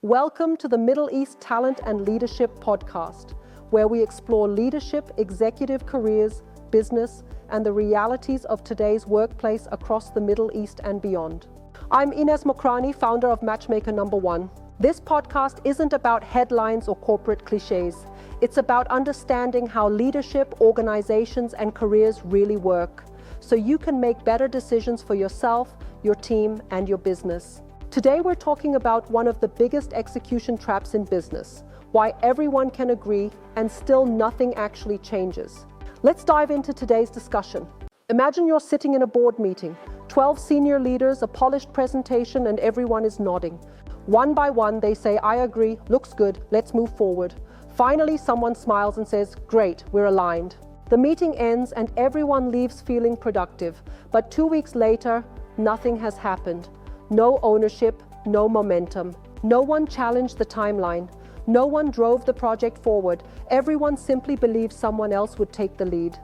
Welcome to the Middle East Talent and Leadership Podcast, where we explore leadership, executive careers, business, and the realities of today's workplace across the Middle East and beyond. I'm Ines Mokrani, founder of Matchmaker No. 1. This podcast isn't about headlines or corporate cliches. It's about understanding how leadership, organizations, and careers really work, so you can make better decisions for yourself, your team, and your business. Today we're talking about one of the biggest execution traps in business, why everyone can agree and still nothing actually changes. Let's dive into today's discussion. Imagine you're sitting in a board meeting, 12 senior leaders, a polished presentation, and everyone is nodding. One by one, they say, "I agree, looks good, let's move forward." Finally, someone smiles and says, "Great, we're aligned." The meeting ends and everyone leaves feeling productive, but 2 weeks later, nothing has happened. No ownership, no momentum. No one challenged the timeline. No one drove the project forward. Everyone simply believed someone else would take the lead.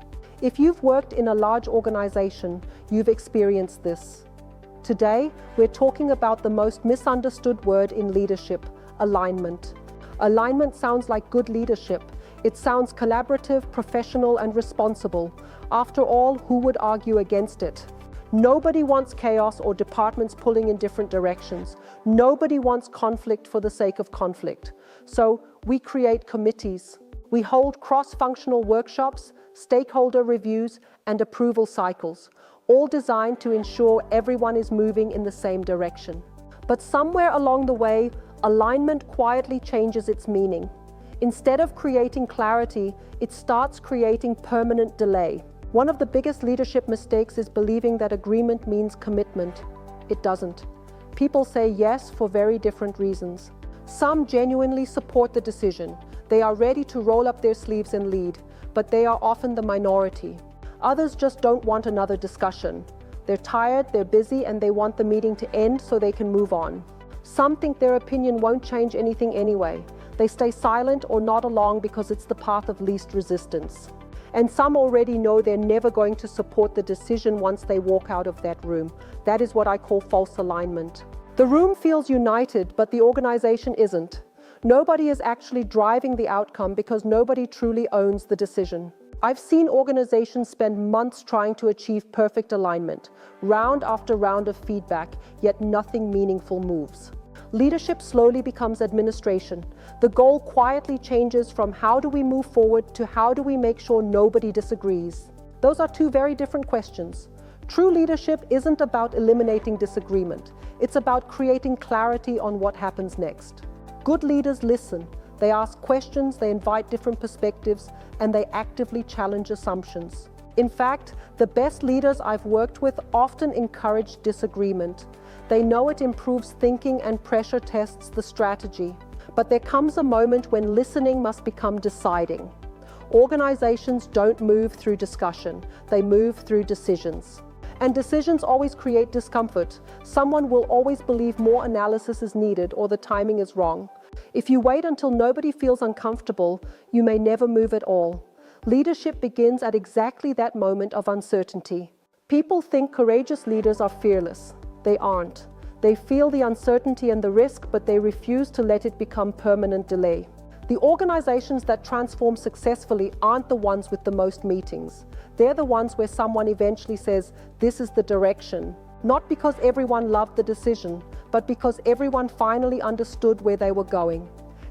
If you've worked in a large organization, you've experienced this. Today, we're talking about the most misunderstood word in leadership: alignment. Alignment sounds like good leadership. It sounds collaborative, professional, and responsible. After all, who would argue against it? Nobody wants chaos or departments pulling in different directions. Nobody wants conflict for the sake of conflict. So we create committees. We hold cross-functional workshops, stakeholder reviews, and approval cycles, all designed to ensure everyone is moving in the same direction. But somewhere along the way, alignment quietly changes its meaning. Instead of creating clarity, it starts creating permanent delay. One of the biggest leadership mistakes is believing that agreement means commitment. It doesn't. People say yes for very different reasons. Some genuinely support the decision. They are ready to roll up their sleeves and lead, but they are often the minority. Others just don't want another discussion. They're tired, they're busy, and they want the meeting to end so they can move on. Some think their opinion won't change anything anyway. They stay silent or nod along because it's the path of least resistance. And some already know they're never going to support the decision once they walk out of that room. That is what I call false alignment. The room feels united, but the organization isn't. Nobody is actually driving the outcome because nobody truly owns the decision. I've seen organizations spend months trying to achieve perfect alignment, round after round of feedback, yet nothing meaningful moves. Leadership slowly becomes administration. The goal quietly changes from how do we move forward to how do we make sure nobody disagrees. Those are two very different questions. True leadership isn't about eliminating disagreement. It's about creating clarity on what happens next. Good leaders listen. They ask questions, they invite different perspectives, and they actively challenge assumptions. In fact, the best leaders I've worked with often encourage disagreement. They know it improves thinking and pressure tests the strategy. But there comes a moment when listening must become deciding. Organizations don't move through discussion, they move through decisions. And decisions always create discomfort. Someone will always believe more analysis is needed or the timing is wrong. If you wait until nobody feels uncomfortable, you may never move at all. Leadership begins at exactly that moment of uncertainty. People think courageous leaders are fearless. They aren't. They feel the uncertainty and the risk, but they refuse to let it become permanent delay. The organizations that transform successfully aren't the ones with the most meetings. They're the ones where someone eventually says, "This is the direction." Not because everyone loved the decision, but because everyone finally understood where they were going.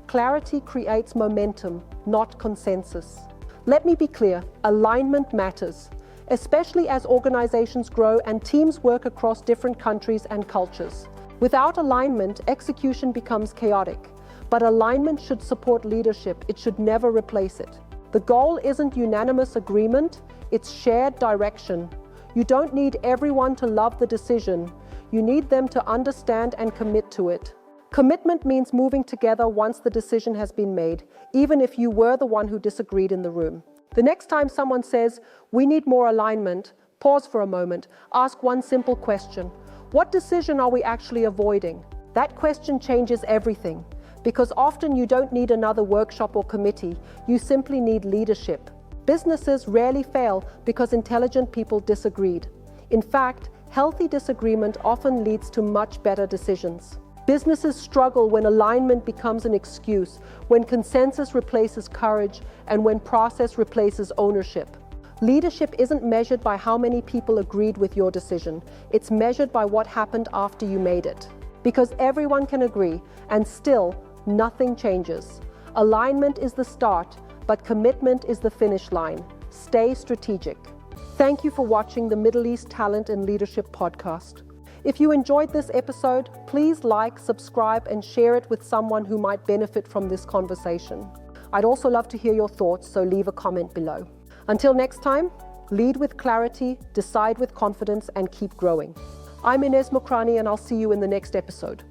Clarity creates momentum, not consensus. Let me be clear, alignment matters, especially as organizations grow and teams work across different countries and cultures. Without alignment, execution becomes chaotic. But alignment should support leadership. It should never replace it. The goal isn't unanimous agreement, it's shared direction. You don't need everyone to love the decision. You need them to understand and commit to it. Commitment means moving together once the decision has been made, even if you were the one who disagreed in the room. The next time someone says, "We need more alignment," pause for a moment, ask one simple question. What decision are we actually avoiding? That question changes everything, because often you don't need another workshop or committee, you simply need leadership. Businesses rarely fail because intelligent people disagreed. In fact, healthy disagreement often leads to much better decisions. Businesses struggle when alignment becomes an excuse, when consensus replaces courage, and when process replaces ownership. Leadership isn't measured by how many people agreed with your decision. It's measured by what happened after you made it. Because everyone can agree, and still, nothing changes. Alignment is the start, but commitment is the finish line. Stay strategic. Thank you for watching the Middle East Talent and Leadership Podcast. If you enjoyed this episode, please like, subscribe, and share it with someone who might benefit from this conversation. I'd also love to hear your thoughts, so leave a comment below. Until next time, lead with clarity, decide with confidence, and keep growing. I'm Inez Mokrani, and I'll see you in the next episode.